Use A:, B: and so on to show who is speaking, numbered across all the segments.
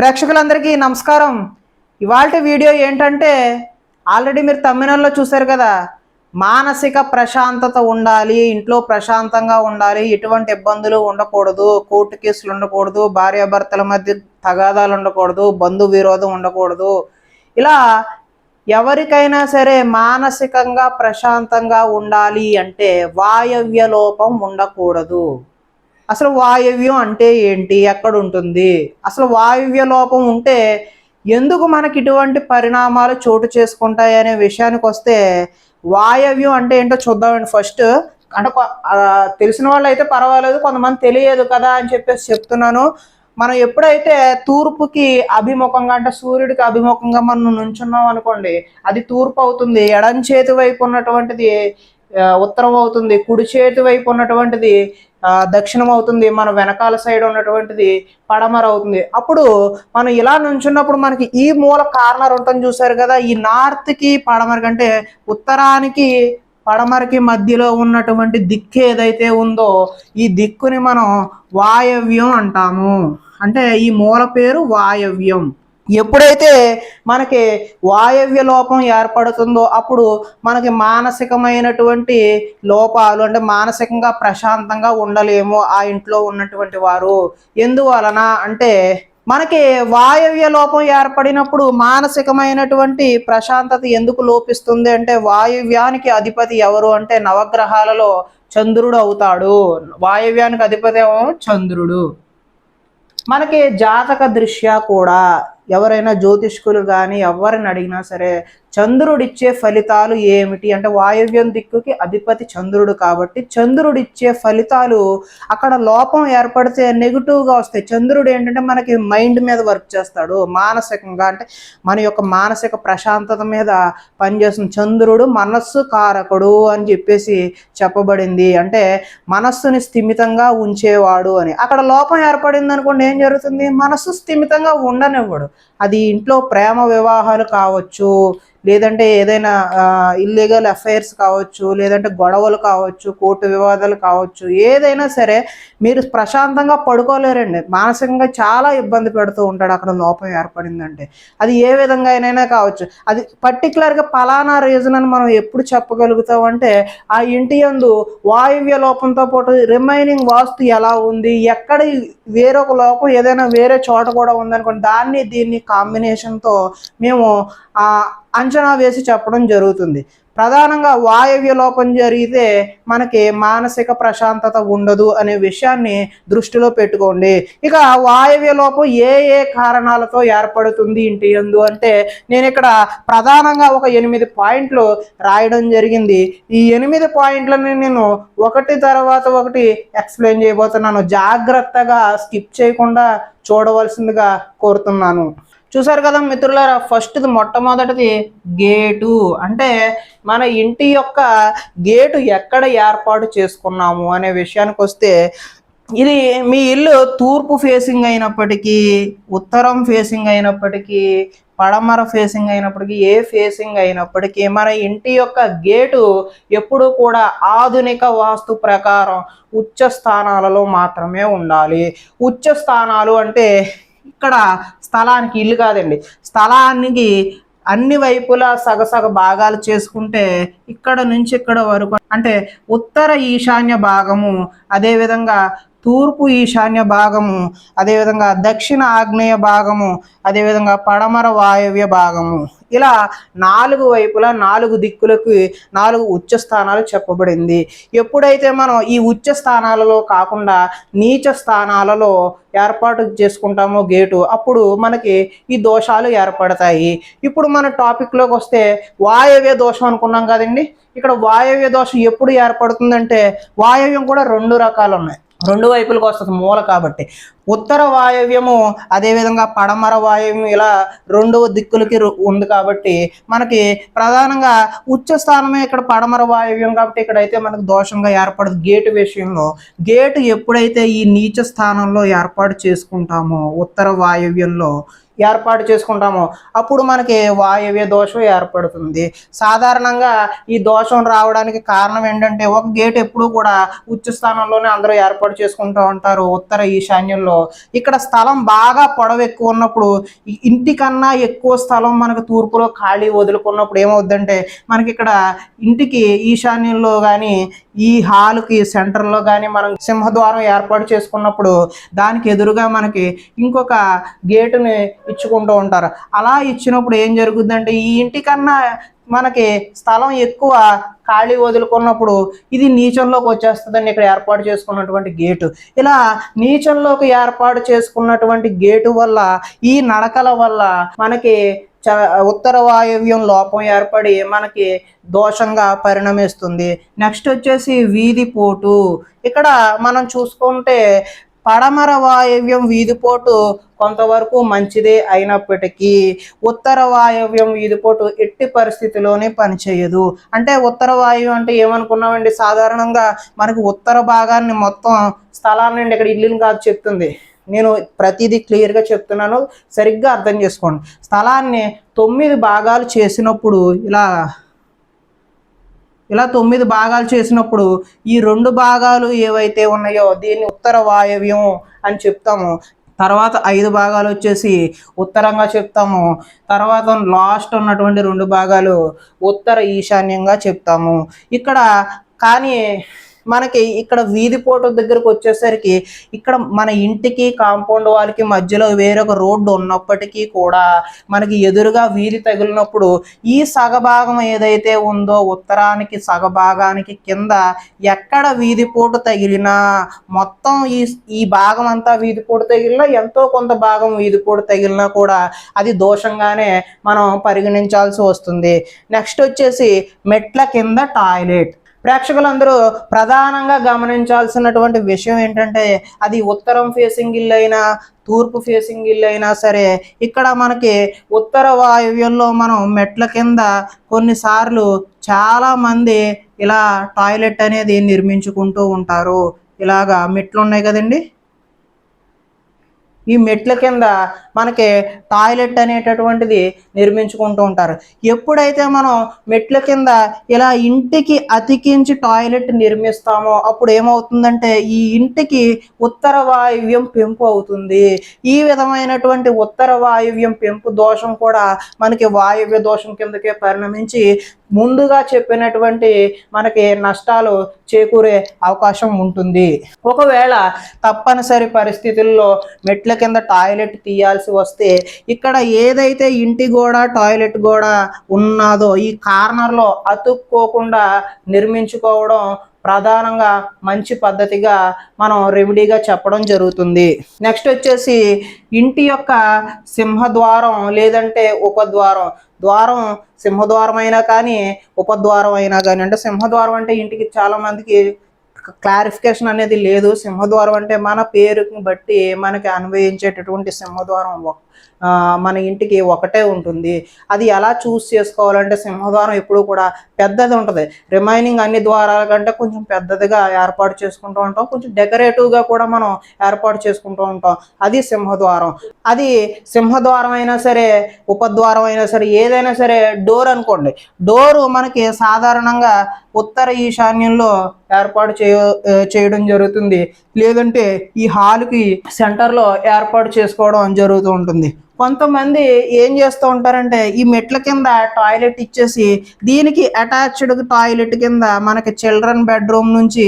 A: ప్రేక్షకులందరికీ నమస్కారం. ఇవాల్టి వీడియో ఏంటంటే ఆల్రెడీ మీరు తమ్మినల్లో చూశారు కదా, మానసిక ప్రశాంతత ఉండాలి, ఇంట్లో ప్రశాంతంగా ఉండాలి, ఎటువంటి ఇబ్బందులు ఉండకూడదు, కోర్టు కేసులు ఉండకూడదు, భార్యాభర్తల మధ్య తగాదాలు ఉండకూడదు, బంధు విరోధం ఉండకూడదు. ఇలా ఎవరికైనా సరే మానసికంగా ప్రశాంతంగా ఉండాలి అంటే వాయవ్య లోపం ఉండకూడదు. అసలు వాయవ్యం అంటే ఏంటి, ఎక్కడ ఉంటుంది, అసలు వాయవ్య లోపం ఉంటే ఎందుకు మనకి ఇటువంటి పరిణామాలు చోటు చేసుకుంటాయి అనే విషయానికి వస్తే, వాయవ్యం అంటే ఏంటో చూద్దామండి. ఫస్ట్ అంటే తెలిసిన వాళ్ళు అయితే పర్వాలేదు, కొంతమంది తెలియదు కదా అని చెప్పేసి చెప్తున్నాను. మనం ఎప్పుడైతే తూర్పుకి అభిముఖంగా అంటే సూర్యుడికి అభిముఖంగా మనం నుంచున్నాం అనుకోండి, అది తూర్పు అవుతుంది. ఎడం చేతి వైపు ఉన్నటువంటిది ఉత్తరం అవుతుంది, కుడి చేతి వైపు ఉన్నటువంటిది దక్షిణం అవుతుంది, మన వెనకాల సైడ్ ఉన్నటువంటిది పడమర అవుతుంది. అప్పుడు మనం ఇలా నుంచున్నప్పుడు మనకి ఈ మూల కార్నర్ ఉంటుంది చూసారు కదా, ఈ నార్త్కి పడమర కంటే ఉత్తరానికి పడమరకి మధ్యలో ఉన్నటువంటి దిక్కు ఏదైతే ఉందో ఈ దిక్కుని మనం వాయవ్యం అంటాము. అంటే ఈ మూల పేరు వాయవ్యం. ఎప్పుడైతే మనకి వాయవ్య లోపం ఏర్పడుతుందో అప్పుడు మనకి మానసికమైనటువంటి లోపాలు, అంటే మానసికంగా ప్రశాంతంగా ఉండలేము ఆ ఇంట్లో ఉన్నటువంటి వారు. ఎందువలన అంటే మనకి వాయవ్య లోపం ఏర్పడినప్పుడు మానసికమైనటువంటి ప్రశాంతత ఎందుకు లోపిస్తుంది అంటే, వాయవ్యానికి అధిపతి ఎవరు అంటే నవగ్రహాలలో చంద్రుడు అవుతాడు. వాయవ్యానికి అధిపతి ఏమో చంద్రుడు. మనకి జాతక దృష్ట్యా కూడా ఎవరైనా జ్యోతిష్కులు కానీ ఎవరిని అడిగినా సరే చంద్రుడిచ్చే ఫలితాలు ఏమిటి అంటే, వాయవ్యం దిక్కుకి అధిపతి చంద్రుడు కాబట్టి చంద్రుడిచ్చే ఫలితాలు అక్కడ లోపం ఏర్పడితే నెగిటివ్గా వస్తాయి. చంద్రుడు ఏంటంటే మనకి మైండ్ మీద వర్క్ చేస్తాడు, మానసికంగా అంటే మన యొక్క మానసిక ప్రశాంతత మీద పనిచేస్తుంది. చంద్రుడు మనస్సు కారకుడు అని చెప్పేసి చెప్పబడింది, అంటే మనస్సుని స్థిమితంగా ఉంచేవాడు అని. అక్కడ లోపం ఏర్పడింది అనుకోండి, ఏం జరుగుతుంది, మనస్సు స్థిమితంగా ఉండనివ్వడు. అది ఇంట్లో ప్రేమ వివాహాలు కావచ్చు, లేదంటే ఏదైనా ఇల్లీగల్ అఫైర్స్ కావచ్చు, లేదంటే గొడవలు కావచ్చు, కోర్టు వివాదాలు కావచ్చు, ఏదైనా సరే మీరు ప్రశాంతంగా పడుకోలేరండి. మానసికంగా చాలా ఇబ్బంది పెడుతూ ఉంటాడు అక్కడ లోపం ఏర్పడిందంటే. అది ఏ విధంగా అయినా కావచ్చు. అది పర్టికులర్గా ఫలానా రీజన్ అని మనం ఎప్పుడు చెప్పగలుగుతాం అంటే, ఆ ఇంటి యందు వాయువ్య లోపంతో పాటు రిమైనింగ్ వాస్తు ఎలా ఉంది, ఎక్కడ వేరొక లోపం ఏదైనా వేరే చోట కూడా ఉందనుకోండి, దాన్ని దీన్ని కాంబినేషన్తో మేము అంచనా వేసి చెప్పడం జరుగుతుంది. ప్రధానంగా వాయవ్య లోపం జరిగితే మనకి మానసిక ప్రశాంతత ఉండదు అనే విషయాన్ని దృష్టిలో పెట్టుకోండి. ఇక వాయవ్య లోపం ఏ ఏ కారణాలతో ఏర్పడుతుంది ఇంటి యందు అంటే, నేను ఇక్కడ ప్రధానంగా ఒక 8 పాయింట్లు రాయడం జరిగింది. ఈ 8 పాయింట్లని నేను ఒకటి తర్వాత ఒకటి ఎక్స్ప్లెయిన్ చేయబోతున్నాను. జాగ్రత్తగా స్కిప్ చేయకుండా చూడవలసిందిగా కోరుతున్నాను. చూసారు కదా మిత్రులారా, ఫస్ట్ది మొట్టమొదటిది గేటు. అంటే మన ఇంటి యొక్క గేటు ఎక్కడ ఏర్పాటు చేసుకున్నాము అనే విషయానికి వస్తే, ఇది మీ ఇల్లు తూర్పు ఫేసింగ్ అయినప్పటికీ, ఉత్తరం ఫేసింగ్ అయినప్పటికీ, పడమర ఫేసింగ్ అయినప్పటికీ, ఏ ఫేసింగ్ అయినప్పటికీ మన ఇంటి యొక్క గేటు ఎప్పుడు కూడా ఆధునిక వాస్తు ప్రకారం ఉచ్చ స్థానాలలో మాత్రమే ఉండాలి. ఉచ్చ స్థానాలు అంటే ఇక్కడ స్థలానికి, ఇల్లు కాదండి, స్థలానికి అన్ని వైపులా సగసగ భాగాలు చేసుకుంటే ఇక్కడ నుంచి ఇక్కడ వరకు అంటే ఉత్తర ఈశాన్య భాగము, అదేవిధంగా తూర్పు ఈశాన్య భాగము, అదేవిధంగా దక్షిణ ఆగ్నేయ భాగము, అదేవిధంగా పడమర వాయవ్య భాగము, ఇలా 4 వైపులా 4 దిక్కులకు 4 ఉచ్చ స్థానాలు చెప్పబడింది. ఎప్పుడైతే మనం ఈ ఉచ్చ స్థానాలలో కాకుండా నీచ స్థానాలలో ఏర్పాటు చేసుకుంటామో గేటు, అప్పుడు మనకి ఈ దోషాలు ఏర్పడతాయి. ఇప్పుడు మన టాపిక్లోకి వస్తే, వాయవ్య దోషం అనుకున్నాం కదండి. ఇక్కడ వాయవ్య దోషం ఎప్పుడు ఏర్పడుతుందంటే, వాయవ్యం కూడా 2 రకాలు ఉన్నాయి, 2 వైపులకు వస్తుంది మూల కాబట్టి. ఉత్తర వాయవ్యము, అదేవిధంగా పడమర వాయవ్యం, ఇలా 2 దిక్కులకి ఉంది కాబట్టి మనకి ప్రధానంగా ఉచ్చ స్థానమే ఇక్కడ పడమర వాయవ్యం కాబట్టి ఇక్కడైతే మనకు దోషంగా ఏర్పడదు. గేటు విషయంలో గేటు ఎప్పుడైతే ఈ నీచ స్థానంలో ఏర్పాటు చేసుకుంటామో ఉత్తర వాయవ్యంలో, ఏర్పాటు చేసుకుంటామో అప్పుడు మనకి వాయవ్య దోషం ఏర్పడుతుంది. సాధారణంగా ఈ దోషం రావడానికి కారణం ఏంటంటే ఒక గేట్ ఎప్పుడూ కూడా ఉచ్చ స్థానంలోనే అందరూ ఏర్పాటు చేసుకుంటూ ఉంటారు ఉత్తర ఈశాన్యంలో. ఇక్కడ స్థలం బాగా పొడవు ఎక్కువ ఉన్నప్పుడు ఇంటికన్నా ఎక్కువ స్థలం మనకు తూర్పులో ఖాళీ వదులుకున్నప్పుడు ఏమవుద్దంటే మనకి ఇక్కడ ఇంటికి ఈశాన్యంలో కానీ ఈ హాల్కి సెంటర్లో కానీ మనం సింహద్వారం ఏర్పాటు చేసుకున్నప్పుడు దానికి ఎదురుగా మనకి ఇంకొక గేటుని ఇచ్చుకుంటూ ఉంటారు. అలా ఇచ్చినప్పుడు ఏం జరుగుద్దంటే ఈ ఇంటికన్నా మనకి స్థలం ఎక్కువ ఖాళీ వదులుకున్నప్పుడు ఇది నీచంలోకి వచ్చేస్తుందండి ఇక్కడ ఏర్పాటు చేసుకున్నటువంటి గేటు. ఇలా నీచంలోకి ఏర్పాటు చేసుకున్నటువంటి గేటు వల్ల ఈ నడకల వల్ల మనకి ఉత్తర వాయవ్యం లోపం ఏర్పడి మనకి దోషంగా పరిణమిస్తుంది. నెక్స్ట్ వచ్చేసి వీధిపోటు. ఇక్కడ మనం చూసుకుంటే పడమర వాయవ్యం వీధిపోటు కొంతవరకు మంచిదే అయినప్పటికీ ఉత్తర వాయవ్యం వీధిపోటు ఎట్టి పరిస్థితిలోనే పనిచేయదు. అంటే ఉత్తర వాయువ్యం అంటే ఏమనుకున్నామండి, సాధారణంగా మనకు ఉత్తర భాగాన్ని మొత్తం స్థలాన్ని ఇక్కడ ఇల్లుని కాదు చెప్తుంది. నేను ప్రతిదీ క్లియర్గా చెప్తున్నాను, సరిగ్గా అర్థం చేసుకోండి. స్థలాన్ని 9 భాగాలు చేసినప్పుడు ఇలా 9 భాగాలు చేసినప్పుడు ఈ 2 భాగాలు ఏవైతే ఉన్నాయో దీన్ని ఉత్తర వాయవ్యం అని చెప్తాము. తర్వాత 5 భాగాలు వచ్చేసి ఉత్తరంగా చెప్తాము. తర్వాత లాస్ట్ ఉన్నటువంటి 2 భాగాలు ఉత్తర ఈశాన్యంగా చెప్తాము. ఇక్కడ కానీ మనకి ఇక్కడ వీధిపోటు దగ్గరకు వచ్చేసరికి ఇక్కడ మన ఇంటికి కాంపౌండ్ వాళ్ళకి మధ్యలో వేరొక రోడ్డు ఉన్నప్పటికీ కూడా మనకి ఎదురుగా వీధి తగిలినప్పుడు ఈ సగభాగం ఏదైతే ఉందో ఉత్తరానికి సగభాగానికి కింద ఎక్కడ వీధిపోటు తగిలినా మొత్తం ఈ భాగం అంతా వీధిపోటు తగిలినా ఎంతో కొంత భాగం వీధిపోటు తగిలినా కూడా అది దోషంగానే మనం పరిగణించాల్సి వస్తుంది. నెక్స్ట్ వచ్చేసి మెట్ల కింద టాయిలెట్. ప్రేక్షకులందరూ ప్రధానంగా గమనించాల్సినటువంటి విషయం ఏంటంటే అది ఉత్తరం ఫేసింగ్ ఇల్లు అయినా తూర్పు ఫేసింగ్ ఇల్లు అయినా సరే ఇక్కడ మనకి ఉత్తర వాయువ్యంలో మనం మెట్ల కింద కొన్నిసార్లు చాలామంది ఇలా టాయిలెట్ అనేది నిర్మించుకుంటూ ఉంటారు. ఇలాగా మెట్లు ఉన్నాయి కదండి, ఈ మెట్ల కింద మనకి టాయిలెట్ అనేటటువంటిది నిర్మించుకుంటూ ఉంటారు. ఎప్పుడైతే మనం మెట్ల కింద ఇలా ఇంటికి అతికించి టాయిలెట్ నిర్మిస్తామో అప్పుడు ఏమవుతుందంటే ఈ ఇంటికి ఉత్తర వాయువ్యం పెంపు అవుతుంది. ఈ విధమైనటువంటి ఉత్తర వాయువ్యం పెంపు దోషం కూడా మనకి వాయువ్య దోషం కిందకే పరిణమించి ముందుగా చెప్పినటువంటి మనకి నష్టాలు చేకూరే అవకాశం ఉంటుంది. ఒకవేళ తప్పనిసరి పరిస్థితుల్లో మెట్ల కింద టాయిలెట్ తీయాల్సి వస్తే ఇక్కడ ఏదైతే ఇంటి గోడ టాయిలెట్ గోడ ఉన్నదో ఈ కార్నర్లో అతుక్కోకుండా నిర్మించుకోవడం ప్రధానంగా మంచి పద్ధతిగా మనం రెమెడీగా చెప్పడం జరుగుతుంది. నెక్స్ట్ వచ్చేసి ఇంటి యొక్క సింహద్వారం లేదంటే ఉపద్వారం. ద్వారం సింహద్వారం అయినా కానీ ఉపద్వారం అయినా కానీ, అంటే సింహద్వారం అంటే ఇంటికి చాలా మందికి క్లారిఫికేషన్ అనేది లేదు. సింహద్వారం అంటే మన పేరుని బట్టి మనకి అన్వయించేటటువంటి సింహద్వారం మన ఇంటికి ఒకటే ఉంటుంది. అది ఎలా చూస్ చేసుకోవాలంటే సింహద్వారం ఎప్పుడు కూడా పెద్దది ఉంటుంది. రిమైనింగ్ అన్ని ద్వారాల కంటే కొంచెం పెద్దదిగా ఏర్పాటు చేసుకుంటూ ఉంటాం. కొంచెం డెకరేటివ్గా కూడా మనం ఏర్పాటు చేసుకుంటూ ఉంటాం. అది సింహద్వారం. అది సింహద్వారం అయినా సరే ఉపద్వారం అయినా సరే ఏదైనా సరే డోర్ అనుకోండి. డోరు మనకి సాధారణంగా ఉత్తర ఈశాన్యంలో ఏర్పాటు చేయడం జరుగుతుంది. లేదంటే ఈ హాల్కి సెంటర్లో ఏర్పాటు చేసుకోవడం జరుగుతూ ఉంటుంది. కొంతమంది ఏం చేస్తూ ఉంటారంటే ఈ మెట్ల కింద టాయిలెట్ ఇచ్చేసి దీనికి అటాచ్డ్ టాయిలెట్ కింద మనకి చిల్డ్రన్ బెడ్రూమ్ నుంచి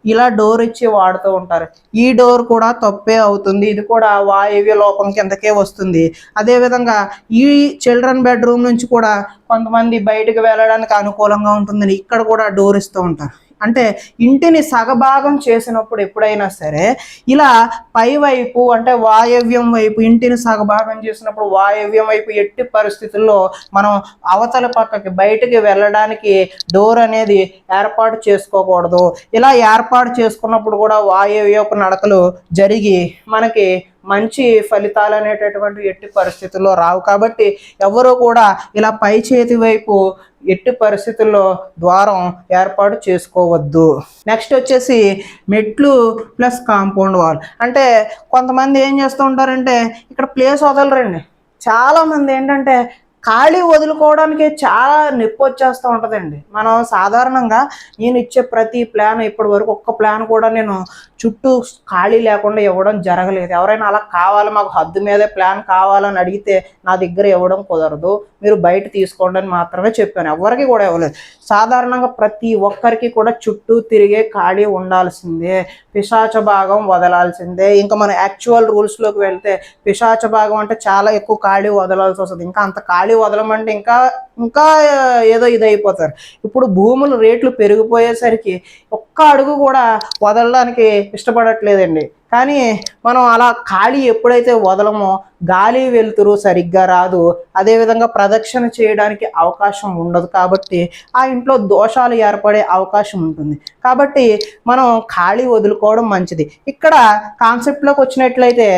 A: ఇలా డోర్ ఇచ్చి వాడుతూ ఉంటారు. ఈ డోర్ కూడా తప్పే అవుతుంది. ఇది కూడా వాయువ్య లోపం కిందకే వస్తుంది. అదేవిధంగా ఈ చిల్డ్రన్ బెడ్రూమ్ నుంచి కూడా కొంతమంది బయటకు వెళ్ళడానికి అనుకూలంగా ఉంటుందని ఇక్కడ కూడా డోర్ ఇస్తూ ఉంటారు. అంటే ఇంటిని సగభాగం చేసినప్పుడు ఎప్పుడైనా సరే ఇలా పైవైపు అంటే వాయవ్యం వైపు ఇంటిని సగభాగం చేసినప్పుడు వాయవ్యం వైపు ఎట్టి పరిస్థితుల్లో మనం అవతల పక్కకి బయటికి వెళ్ళడానికి డోర్ అనేది ఏర్పాటు చేసుకోకూడదు. ఇలా ఏర్పాటు చేసుకున్నప్పుడు కూడా వాయవ్యపు నడకలు జరిగి మనకి మంచి ఫలితాలు అనేటటువంటి ఎట్టి పరిస్థితుల్లో రావు. కాబట్టి ఎవరు కూడా ఇలా పై చేతి వైపు ఎట్టి పరిస్థితుల్లో ద్వారం ఏర్పాటు చేసుకోవద్దు. నెక్స్ట్ వచ్చేసి మెట్లు ప్లస్ కాంపౌండ్ వాల్. అంటే కొంతమంది ఏం చేస్తూ ఉంటారంటే ఇక్కడ ప్లేస్ వదలరండి. చాలామంది ఏంటంటే ఖాళీ వదులుకోవడానికి చాలా నొప్పి వచ్చేస్తూ ఉంటుందండి. మనం సాధారణంగా నేను ఇచ్చే ప్రతి ప్లాన్ ఇప్పటి వరకు ఒక్క ప్లాన్ కూడా నేను చుట్టూ ఖాళీ లేకుండా ఇవ్వడం జరగలేదు. ఎవరైనా అలా కావాలి మాకు హద్దు మీదే ప్లాన్ కావాలని అడిగితే నా దగ్గర ఇవ్వడం కుదరదు, మీరు బయట తీసుకోండి అని మాత్రమే చెప్పాను. ఎవరికి కూడా ఇవ్వలేదు. సాధారణంగా ప్రతి ఒక్కరికి కూడా చుట్టూ తిరిగే ఖాళీ ఉండాల్సిందే, పిశాచ భాగం వదలాల్సిందే. ఇంకా మన యాక్చువల్ రూల్స్లోకి వెళ్తే పిశాచ భాగం అంటే చాలా ఎక్కువ ఖాళీ వదలాల్సి వస్తుంది. ఇంకా అంత ఖాళీ వదలమంటే ఇంకా ఇంకా ఏదో ఇది అయిపోతారు. ఇప్పుడు భూముల రేట్లు పెరిగిపోయేసరికి ఒక్క అడుగు కూడా వదలడానికి ఇష్టపడట్లేదండి. కానీ మనం అలా ఖాళీ ఎప్పుడైతే వదలమో గాలి వెలుతురు సరిగ్గా రాదు, అదేవిధంగా ప్రదక్షిణ చేయడానికి అవకాశం ఉండదు. కాబట్టి ఆ ఇంట్లో దోషాలు ఏర్పడే అవకాశం ఉంటుంది. కాబట్టి మనం ఖాళీ వదులుకోవడం మంచిది. ఇక్కడ కాన్సెప్ట్లోకి వచ్చినట్లయితే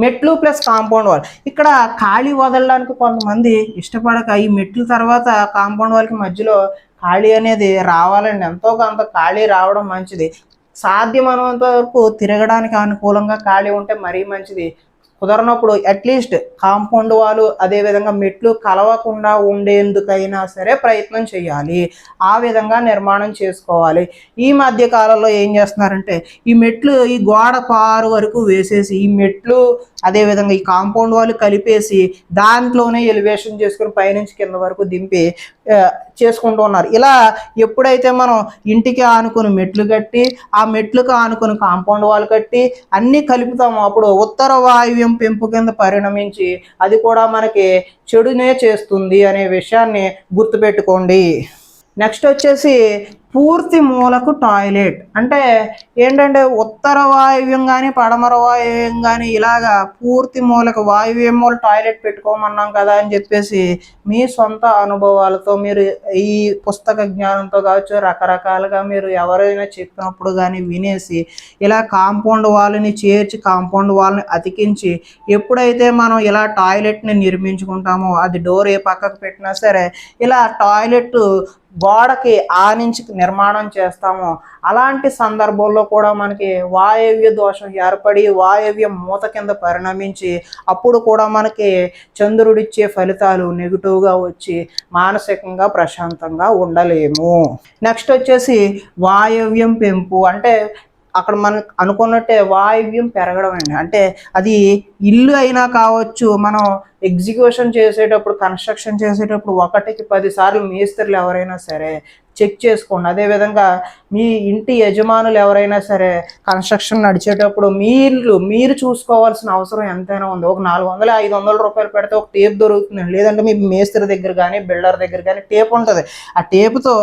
A: మెట్లు ప్లస్ కాంపౌండ్ వాల్. ఇక్కడ ఖాళీ వదలడానికి కొంతమంది ఇష్టపడక ఈ మెట్ల తర్వాత కాంపౌండ్ వాల్కి మధ్యలో ఖాళీ అనేది రావాలండి. ఎంతో కొంత ఖాళీ రావడం మంచిది. సాధ్యమైనంత వరకు తిరగడానికి అనుకూలంగా ఖాళీ ఉంటే మరీ మంచిది. కుదరనప్పుడు అట్లీస్ట్ కాంపౌండ్ వాళ్ళు అదేవిధంగా మెట్లు కలవకుండా ఉండేందుకైనా సరే ప్రయత్నం చేయాలి. ఆ విధంగా నిర్మాణం చేసుకోవాలి. ఈ మధ్య కాలంలో ఏం చేస్తున్నారంటే ఈ మెట్లు ఈ గోడ పారు వరకు వేసేసి ఈ మెట్లు అదేవిధంగా ఈ కాంపౌండ్ వాళ్ళు కలిపేసి దాంట్లోనే ఎలివేషన్ చేసుకుని పైనుంచి కింద వరకు దింపి చేసుకుంటూ ఉన్నారు. ఇలా ఎప్పుడైతే మనం ఇంటికి ఆనుకుని మెట్లు కట్టి ఆ మెట్లకు ఆనుకుని కాంపౌండ్ వాల్ కట్టి అన్నీ కలుపుతాము, అప్పుడు ఉత్తర వాయువ్యం పెంపు కింద పరిణమించి అది కూడా మనకి చెడునే చేస్తుంది అనే విషయాన్ని గుర్తుపెట్టుకోండి. నెక్స్ట్ వచ్చేసి పూర్తి మూలకు టాయిలెట్. అంటే ఏంటంటే ఉత్తర వాయువ్యం కానీ పడమర వాయువ్యం కానీ ఇలాగా పూర్తి మూలకు వాయువ్యం మూల టాయిలెట్ పెట్టుకోమన్నాం కదా అని చెప్పేసి మీ సొంత అనుభవాలతో మీరు ఈ పుస్తక జ్ఞానంతో కావచ్చు రకరకాలుగా మీరు ఎవరైనా చెప్పినప్పుడు కానీ వినేసి ఇలా కాంపౌండ్ వాళ్ళని చేర్చి కాంపౌండ్ వాళ్ళని అతికించి ఎప్పుడైతే మనం ఇలా టాయిలెట్ని నిర్మించుకుంటామో అది డోర్ ఏ పక్కకు పెట్టినా సరే ఇలా టాయిలెట్ గోడకి ఆనించి నిర్మాణం చేస్తామో అలాంటి సందర్భంలో కూడా మనకి వాయవ్య దోషం ఏర్పడి వాయవ్య మూత కింద పరిణమించి అప్పుడు కూడా మనకి చంద్రుడిచ్చే ఫలితాలు నెగిటివ్గా వచ్చి మానసికంగా ప్రశాంతంగా ఉండలేము. నెక్స్ట్ వచ్చేసి వాయవ్యం పెంపు. అంటే అక్కడ మనకు అనుకున్నట్టే వాయువ్యం పెరగడం అండి. అంటే అది ఇల్లు అయినా కావచ్చు, మనం ఎగ్జిక్యూషన్ చేసేటప్పుడు కన్స్ట్రక్షన్ చేసేటప్పుడు 1కి 10 సార్లు మేస్త్రులు ఎవరైనా సరే చెక్ చేసుకోండి. అదేవిధంగా మీ ఇంటి యజమానులు ఎవరైనా సరే కన్స్ట్రక్షన్ నడిచేటప్పుడు మీరు చూసుకోవాల్సిన అవసరం ఎంతైనా ఉంది. ఒక 400-500 రూపాయలు పెడితే ఒక టేప్ దొరుకుతుంది, లేదంటే మీ మేస్త్రి దగ్గర కానీ బిల్డర్ దగ్గర కానీ టేప్ ఉంటుంది. ఆ టేపుతో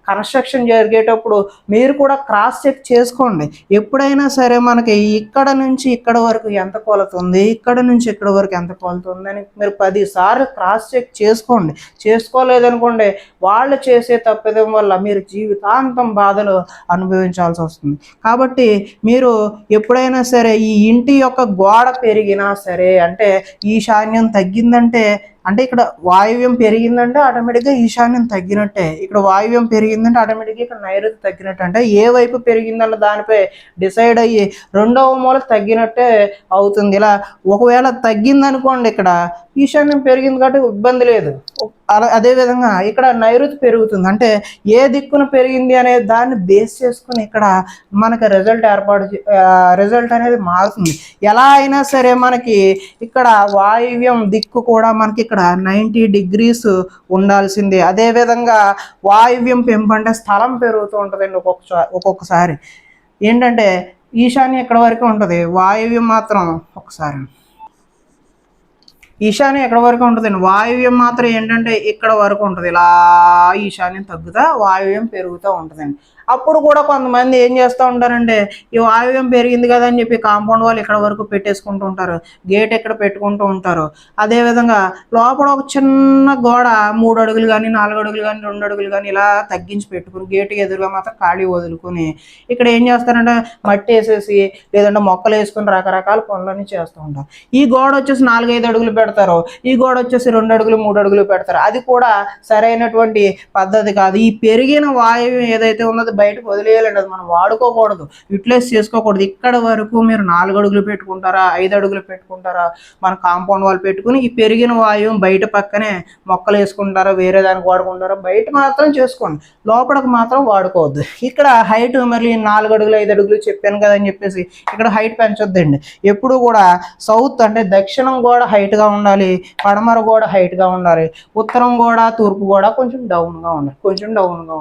A: కన్స్ట్రక్షన్ జరిగేటప్పుడు మీరు కూడా క్రాస్ చెక్ చేసుకోండి. ఎప్పుడైనా సరే మనకి ఇక్కడ నుంచి ఇక్కడ వరకు ఎంత కొలత ఉంది, ఇక్కడ నుంచి ఇక్కడ వరకు ఎంత కొలత ఉంది అని మీరు 10 సార్లు క్రాస్ చెక్ చేసుకోండి. చేసుకోలేదనుకోండి వాళ్ళు చేసే తప్పిదం వల్ల మీరు జీవితాంతం బాధలు అనుభవించాల్సి వస్తుంది. కాబట్టి మీరు ఎప్పుడైనా సరే ఈ ఇంటి యొక్క గోడ పెరిగినా సరే అంటే ఈశాన్యం తగ్గిందంటే అంటే ఇక్కడ వాయువ్యం పెరిగిందంటే ఆటోమేటిక్గా ఈశాన్యం తగ్గినట్టే, ఇక్కడ వాయువ్యం పెరిగిందంటే ఆటోమేటిక్గా ఇక్కడ నైరుతి తగ్గినట్టు. అంటే ఏ వైపు పెరిగిందన్న దానిపై డిసైడ్ అయ్యి రెండవ మూల తగ్గినట్టే అవుతుంది. ఇలా ఒకవేళ తగ్గిందనుకోండి ఇక్కడ ఈశాన్యం పెరిగింది కాబట్టి ఇబ్బంది లేదు. అదేవిధంగా ఇక్కడ నైరుతి పెరుగుతుంది అంటే ఏ దిక్కున పెరిగింది అనే దాన్ని బేస్ చేసుకుని ఇక్కడ మనకి రిజల్ట్ అనేది మారుతుంది. ఎలా అయినా సరే మనకి ఇక్కడ వాయువ్యం దిక్కు కూడా మనకి ఇక్కడ 90 డిగ్రీస్ ఉండాల్సిందే. అదేవిధంగా వాయువ్యం పెంపు అంటే స్థలం పెరుగుతూ ఉంటుందండి. ఒక్కొక్కసారి ఏంటంటే ఈశాన్యం ఇక్కడ వరకు ఉంటుంది, వాయువ్యం మాత్రం ఈశాన్యం ఎక్కడ వరకు ఉంటుందండి, వాయువ్యం మాత్రం ఏంటంటే ఇక్కడ వరకు ఉంటుంది. ఇలా ఈశాన్యం తగ్గుతా వాయువ్యం పెరుగుతూ ఉంటుందండి. అప్పుడు కూడా కొంతమంది ఏం చేస్తూ ఉంటారంటే ఈ వాయువ్యం పెరిగింది కదా అని చెప్పి కాంపౌండ్ వాళ్ళు ఇక్కడ వరకు పెట్టేసుకుంటూ ఉంటారు, గేట్ ఎక్కడ పెట్టుకుంటూ ఉంటారు. అదేవిధంగా లోపల ఒక చిన్న గోడ 3 అడుగులు కానీ 4 అడుగులు కానీ 2 అడుగులు కానీ ఇలా తగ్గించి పెట్టుకుని గేటు ఎదురుగా మాత్రం ఖాళీ వదులుకొని ఇక్కడ ఏం చేస్తారంటే మట్టి వేసేసి లేదంటే మొక్కలు వేసుకుని రకరకాల పనులన్నీ చేస్తూ ఉంటారు. ఈ గోడ వచ్చేసి 4-5 అడుగులు పెడతారు, ఈ గోడ వచ్చేసి 2 అడుగులు 3 అడుగులు పెడతారు. అది కూడా సరైనటువంటి పద్ధతి కాదు. ఈ పెరిగిన వాయువ్యం ఏదైతే ఉన్నదో బయటకు వదిలేయాలండి, అది మనం వాడుకోకూడదు, యూటిలైజ్ చేసుకోకూడదు. ఇక్కడ వరకు మీరు 4 అడుగులు పెట్టుకుంటారా, 5 అడుగులు పెట్టుకుంటారా, మన కాంపౌండ్ వాల్ పెట్టుకుని ఈ పెరిగిన వాయువు బయట పక్కనే మొక్కలు వేసుకుంటారా, వేరే దానికి వాడుకుంటారా, బయట మాత్రం చేసుకోండి, లోపలికి మాత్రం వాడుకోవద్దు. ఇక్కడ హైట్ మళ్ళీ 4 అడుగులు 5 అడుగులు చెప్పాను కదా అని చెప్పేసి ఇక్కడ హైట్ పెంచొద్దండి. ఎప్పుడు కూడా సౌత్ అంటే దక్షిణం కూడా హైట్గా ఉండాలి, పడమర కూడా హైట్గా ఉండాలి, ఉత్తరం కూడా తూర్పు కూడా కొంచెం డౌన్గా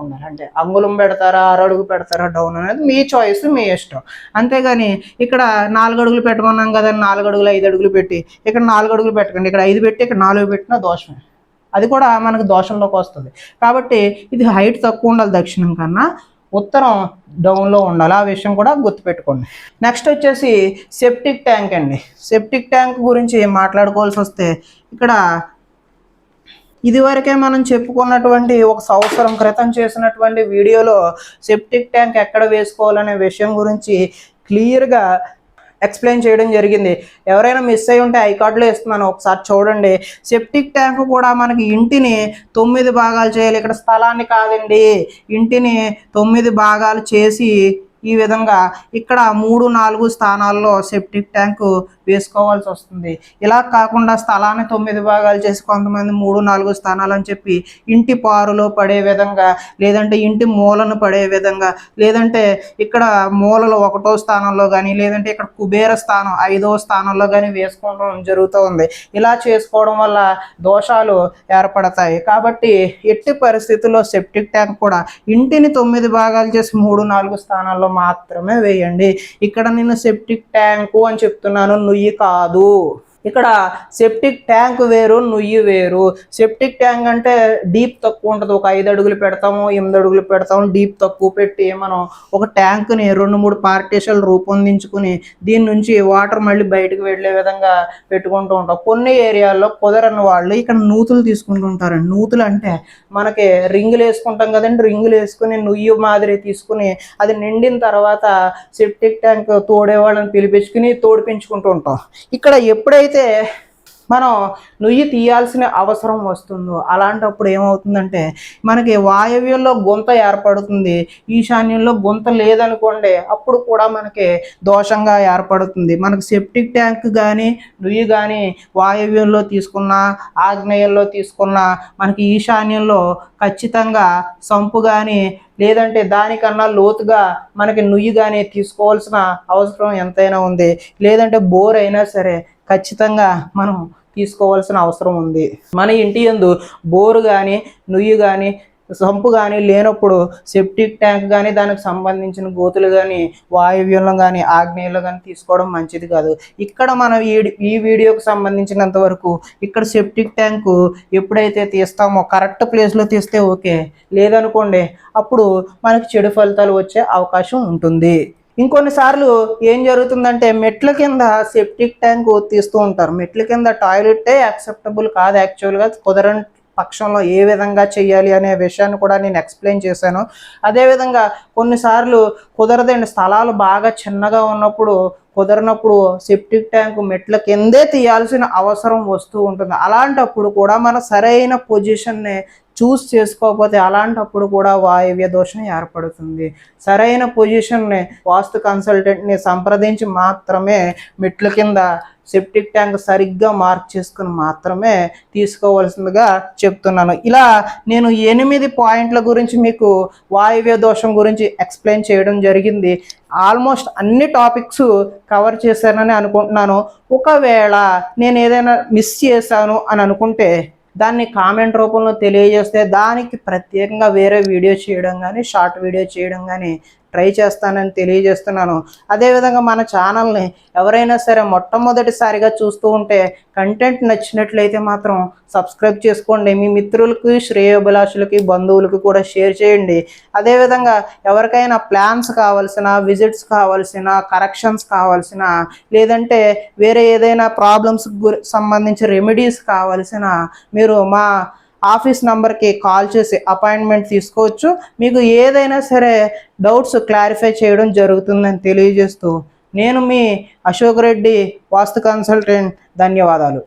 A: ఉండాలి, అంటే అంగుళం పెడతారా, 6 అడుగు పెడతారా డౌన్ అనేది మీ చాయిస్, మీ ఇష్టం. అంతేగాని ఇక్కడ 4 అడుగులు పెట్టమన్నాం కదా 4 అడుగులు 5 అడుగులు పెట్టి ఇక్కడ 4 అడుగులు పెట్టకండి, ఇక్కడ 5 పెట్టి ఇక్కడ 4 పెట్టినా దోషమే, అది కూడా మనకు దోషంలోకి వస్తుంది. కాబట్టి ఇది హైట్ తక్కువ ఉండాలి, దక్షిణం కన్నా ఉత్తరం డౌన్లో ఉండాలి, ఆ విషయం కూడా గుర్తుపెట్టుకోండి. నెక్స్ట్ వచ్చేసి సెప్టిక్ ట్యాంక్ అండి. సెప్టిక్ ట్యాంక్ గురించి మాట్లాడుకోవాల్సి వస్తే ఇక్కడ ఇదివరకే మనం చెప్పుకున్నటువంటి 1 సంవత్సరం క్రితం చేసినటువంటి వీడియోలో సెప్టిక్ ట్యాంక్ ఎక్కడ వేసుకోవాలనే విషయం గురించి క్లియర్గా ఎక్స్ప్లెయిన్ చేయడం జరిగింది. ఎవరైనా మిస్ అయి ఉంటే ఐకార్డులో ఇస్తున్నాను, ఒకసారి చూడండి. సెప్టిక్ ట్యాంక్ కూడా మనకి ఇంటిని 9 భాగాలు చేయాలి, ఇక్కడ స్థలాన్ని కాదండి, ఇంటిని 9 భాగాలు చేసి ఈ విధంగా ఇక్కడ 3-4 స్థానాల్లో సెప్టిక్ ట్యాంకు వేసుకోవాల్సి వస్తుంది. ఇలా కాకుండా స్థలాన్ని 9 భాగాలు చేసి కొంతమంది 3-4 స్థానాలు అని చెప్పి ఇంటి పారులో పడే విధంగా, లేదంటే ఇంటి మూలను పడే విధంగా, లేదంటే ఇక్కడ మూలలో 1వ స్థానంలో కానీ, లేదంటే ఇక్కడ కుబేర స్థానం 5వ స్థానంలో కానీ వేసుకోవడం జరుగుతూ ఉంది. ఇలా చేసుకోవడం వల్ల దోషాలు ఏర్పడతాయి. కాబట్టి ఎట్టి పరిస్థితుల్లో సెప్టిక్ ట్యాంక్ కూడా ఇంటిని 9 భాగాలు చేసి 3-4 స్థానాల్లో మాత్రమే వేయండి. ఇక్కడ నేను సెప్టిక్ ట్యాంకు అని చెప్తున్నాను, నుయ్యి కాదు. ఇక్కడ సెప్టిక్ ట్యాంక్ వేరు, నుయ్యి వేరు. సెప్టిక్ ట్యాంక్ అంటే డీప్ తక్కువ ఉంటుంది, ఒక 5 అడుగులు పెడతాము, 8 అడుగులు పెడతాము, డీప్ తక్కువ పెట్టి మనం ఒక ట్యాంక్ని 2-3 పార్టీషన్లు రూపొందించుకుని దీని నుంచి వాటర్ మళ్ళీ బయటకు వెళ్ళే విధంగా పెట్టుకుంటూ ఉంటాం. కొన్ని ఏరియాల్లో కుదరని వాళ్ళు ఇక్కడ నూతులు తీసుకుంటుంటారండి. నూతులు అంటే మనకి రింగులు వేసుకుంటాం కదండి, రింగులు వేసుకుని నుయ్యి మాదిరి తీసుకుని అది నిండిన తర్వాత సెప్టిక్ ట్యాంక్ తోడే వాళ్ళని పిలిపించుకుని తోడిపించుకుంటూ ఉంటాం. ఇక్కడ ఎప్పుడైతే మనం నుయ్యి తీయాల్సిన అవసరం వస్తుందో అలాంటప్పుడు ఏమవుతుందంటే మనకి వాయవ్యంలో గుంత ఏర్పడుతుంది, ఈశాన్యంలో గుంత లేదనుకోండి అప్పుడు కూడా మనకి దోషంగా ఏర్పడుతుంది. మనకు సెప్టిక్ ట్యాంక్ కానీ నుయ్యి కానీ వాయవ్యంలో తీసుకున్నా, ఆగ్నేయంలో తీసుకున్నా మనకి ఈశాన్యంలో ఖచ్చితంగా సంపు కానీ లేదంటే దానికన్నా లోతుగా మనకి నుయ్యి కానీ తీసుకోవాల్సిన అవసరం ఎంతైనా ఉంది. లేదంటే బోర్ అయినా సరే ఖచ్చితంగా మనం తీసుకోవాల్సిన అవసరం ఉంది. మన ఇంటి యందు బోరు కానీ నుయ్యి కానీ సంపు కానీ లేనప్పుడు సెప్టిక్ ట్యాంక్ కానీ దానికి సంబంధించిన గోతులు కానీ వాయువ్యంలో కానీ ఆగ్నేయంలో కానీ తీసుకోవడం మంచిది కాదు. ఇక్కడ మనం ఈ వీడియోకి సంబంధించినంత వరకు ఇక్కడ సెప్టిక్ ట్యాంకు ఎప్పుడైతే తీస్తామో కరెక్ట్ ప్లేస్లో తీస్తే ఓకే, లేదనుకోండి అప్పుడు మనకి చెడు ఫలితాలు వచ్చే అవకాశం ఉంటుంది. ఇంకొన్నిసార్లు ఏం జరుగుతుందంటే మెట్ల కింద సెప్టిక్ ట్యాంక్ తీస్తూ ఉంటారు. మెట్ల కింద టాయిలెట్టే యాక్సెప్టబుల్ కాదు, యాక్చువల్గా కుదరని పక్షంలో ఏ విధంగా చేయాలి అనే విషయాన్ని కూడా నేను ఎక్స్ప్లెయిన్ చేశాను. అదేవిధంగా కొన్నిసార్లు కుదరదండి, స్థలాలు బాగా చిన్నగా ఉన్నప్పుడు కుదరనప్పుడు సెప్టిక్ ట్యాంక్ మెట్ల కిందే తీయాల్సిన అవసరం వస్తూ ఉంటుంది. అలాంటప్పుడు కూడా మన సరైన పొజిషన్ని చూస్ చేసుకోకపోతే అలాంటప్పుడు కూడా వాయవ్య దోషం ఏర్పడుతుంది. సరైన పొజిషన్ని వాస్తు కన్సల్టెంట్ని సంప్రదించి మాత్రమే మెట్ల కింద సెప్టిక్ ట్యాంక్ సరిగ్గా మార్క్ చేసుకుని మాత్రమే తీసుకోవాల్సిందిగా చెప్తున్నాను. ఇలా నేను 8 పాయింట్ల గురించి మీకు వాయువ్య దోషం గురించి ఎక్స్ప్లెయిన్ చేయడం జరిగింది. ఆల్మోస్ట్ అన్ని టాపిక్స్ కవర్ చేశానని అనుకుంటున్నాను. ఒకవేళ నేను ఏదైనా మిస్ చేశాను అని అనుకుంటే దాన్ని కామెంట్ రూపంలో తెలియజేస్తే దానికి ప్రత్యేకంగా వేరే వీడియో చేయడం కానీ షార్ట్ వీడియో చేయడం కానీ ట్రై చేస్తానని తెలియజేస్తున్నాను. అదేవిధంగా మన ఛానల్ని ఎవరైనా సరే మొట్టమొదటిసారిగా చూస్తూ ఉంటే కంటెంట్ నచ్చినట్లయితే మాత్రం సబ్స్క్రైబ్ చేసుకోండి. మీ మిత్రులకి, శ్రేయోభిలాషులకి, బంధువులకి కూడా షేర్ చేయండి. అదేవిధంగా ఎవరికైనా ప్లాన్స్ కావాల్సిన, విజిట్స్ కావాల్సిన, కరెక్షన్స్ కావాల్సిన, లేదంటే వేరే ఏదైనా ప్రాబ్లమ్స్కి సంబంధించి రెమెడీస్ కావాల్సిన మీరు మా ఆఫీస్ నంబర్కి కాల్ చేసి అపాయింట్మెంట్ తీసుకోవచ్చు. మీకు ఏదైనా సరే డౌట్స్ క్లారిఫై చేయడం జరుగుతుందని తెలియజేస్తూ నేను మీ అశోక్ రెడ్డి వాస్తు కన్సల్టెంట్. ధన్యవాదాలు.